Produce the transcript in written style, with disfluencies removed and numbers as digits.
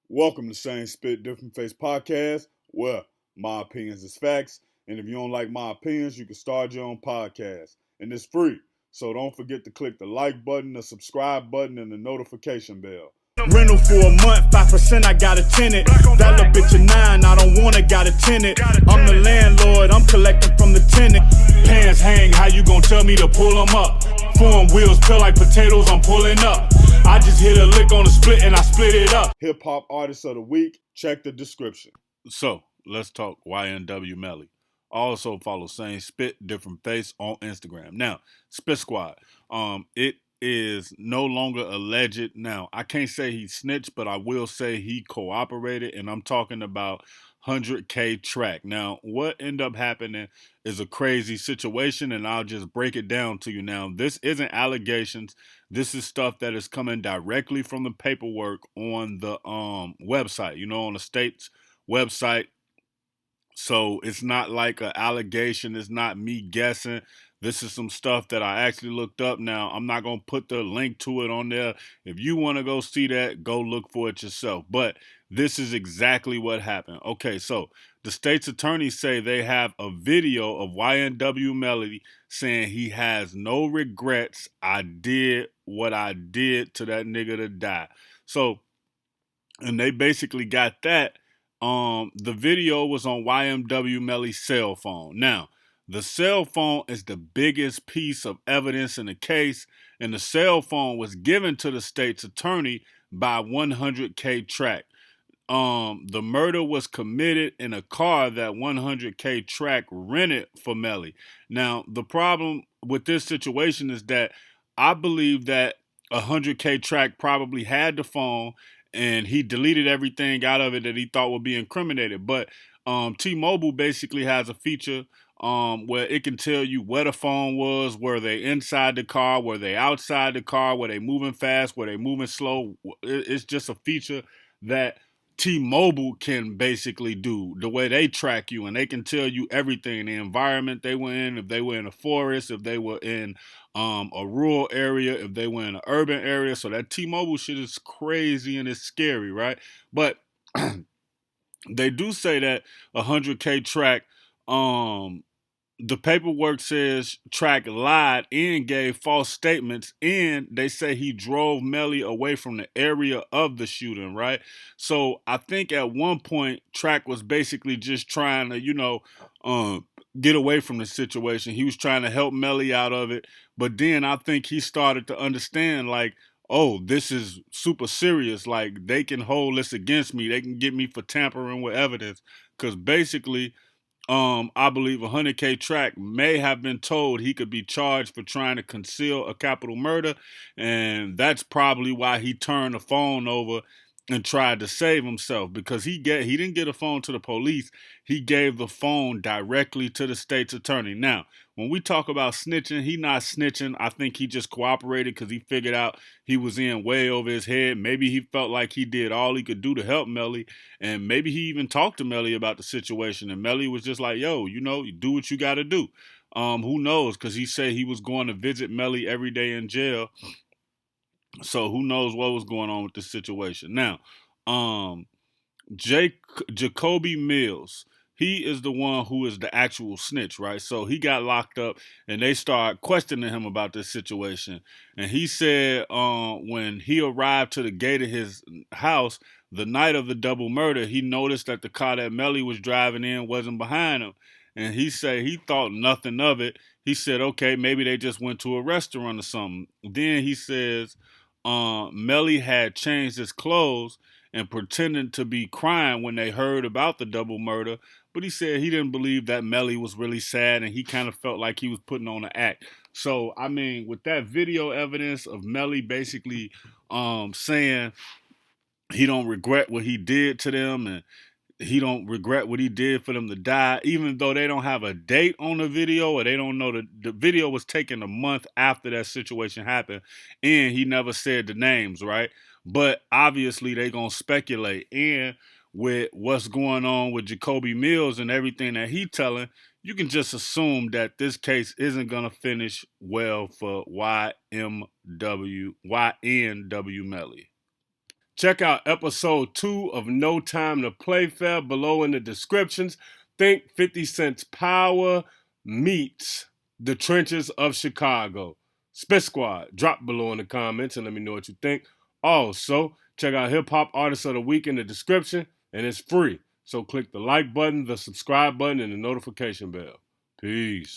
Welcome to Same Spit Different Face Podcast, where my opinions is facts. And if you don't like my opinions, you can start your own podcast. And it's free. So don't forget to click the like button, the subscribe button, and the notification bell. Rental for a month, 5% I got a tenant. That little bitch a 9, I don't wanna got a tenant. I'm the landlord, I'm collecting from the tenant. Pants hang, how you gon' tell me to pull them up? Foreign wheels peel like potatoes, I'm pulling up. I just hit a lick on the split and I split it up. Hip Hop Artist of the Week, check the description. So let's talk YNW MELLY. Also follow Same Spit Different Face on Instagram. Now, Spit Squad. It is no longer alleged. Now, I can't say he snitched, but I will say he cooperated, and I'm talking about 100K track. Now, what ended up happening is a crazy situation, and I'll just break it down to you now. This isn't allegations. This is stuff that is coming directly from the paperwork on the website, on the state's website. So it's not like an allegation. It's not me guessing. This is some stuff that I actually looked up. Now, I'm not going to put the link to it on there. If you want to go see that, go look for it yourself. But this is exactly what happened. Okay, so the state's attorneys say they have a video of YNW MELLY saying he has no regrets. I did what I did to that nigga to die. So, and they basically got that. The video was on YNW MELLY's cell phone. Now, the cell phone is the biggest piece of evidence in the case, and the cell phone was given to the state's attorney by 100K Track. The murder was committed in a car that 100K Track rented for Melly. Now, the problem with this situation is that I believe that 100K Track probably had the phone and he deleted everything out of it that he thought would be incriminated. But T-Mobile basically has a feature where it can tell you where the phone was, were they inside the car, were they outside the car, were they moving fast, were they moving slow. It's just a feature that T-Mobile can basically do, the way they track you, and they can tell you everything, the environment they were in, if they were in a forest, if they were in a rural area, if they were in an urban area. So that T-Mobile shit is crazy and it's scary, right? But they do say that 100K Track, the paperwork says Track lied and gave false statements, and they say he drove Melly away from the area of the shooting, right? So I think at one point Track was basically just trying to, get away from the situation. He was trying to help Melly out of it, but then I think he started to understand, like, oh, this is super serious. Like, they can hold this against me. They can get me for tampering with evidence, because basically I believe 100K Track may have been told he could be charged for trying to conceal a capital murder, and that's probably why he turned the phone over and tried to save himself, because he didn't get a phone to the police. He gave the phone directly to the state's attorney. Now, when we talk about snitching, he not snitching. I think he just cooperated because he figured out he was in way over his head. Maybe he felt like he did all he could do to help Melly, and maybe he even talked to Melly about the situation, and Melly was just like, yo, you do what you got to do. Who knows? Because he said he was going to visit Melly every day in jail. So who knows what was going on with this situation. Now, Jacoby Mills, he is the one who is the actual snitch, right? So he got locked up, and they start questioning him about this situation. And he said when he arrived to the gate of his house the night of the double murder, he noticed that the car that Melly was driving in wasn't behind him. And he said he thought nothing of it. He said, okay, maybe they just went to a restaurant or something. Then he says Melly had changed his clothes and pretended to be crying when they heard about the double murder. But he said he didn't believe that Melly was really sad, and he kind of felt like he was putting on an act. So, I mean, with that video evidence of Melly basically saying he don't regret what he did to them, and he don't regret what he did for them to die, even though they don't have a date on the video, or they don't know the video was taken a month after that situation happened, and he never said the names, right? But obviously they gonna speculate, and with what's going on with Jacoby Mills and everything that he telling, you can just assume that this case isn't gonna finish well for YNW MELLY. Check out episode 2 of No Time to Play Fair below in the descriptions. Think 50 Cent's Power meets the trenches of Chicago. Spit Squad, drop below in the comments and let me know what you think. Also, check out Hip Hop Artist of the Week in the description, and it's free. So click the like button, the subscribe button, and the notification bell. Peace.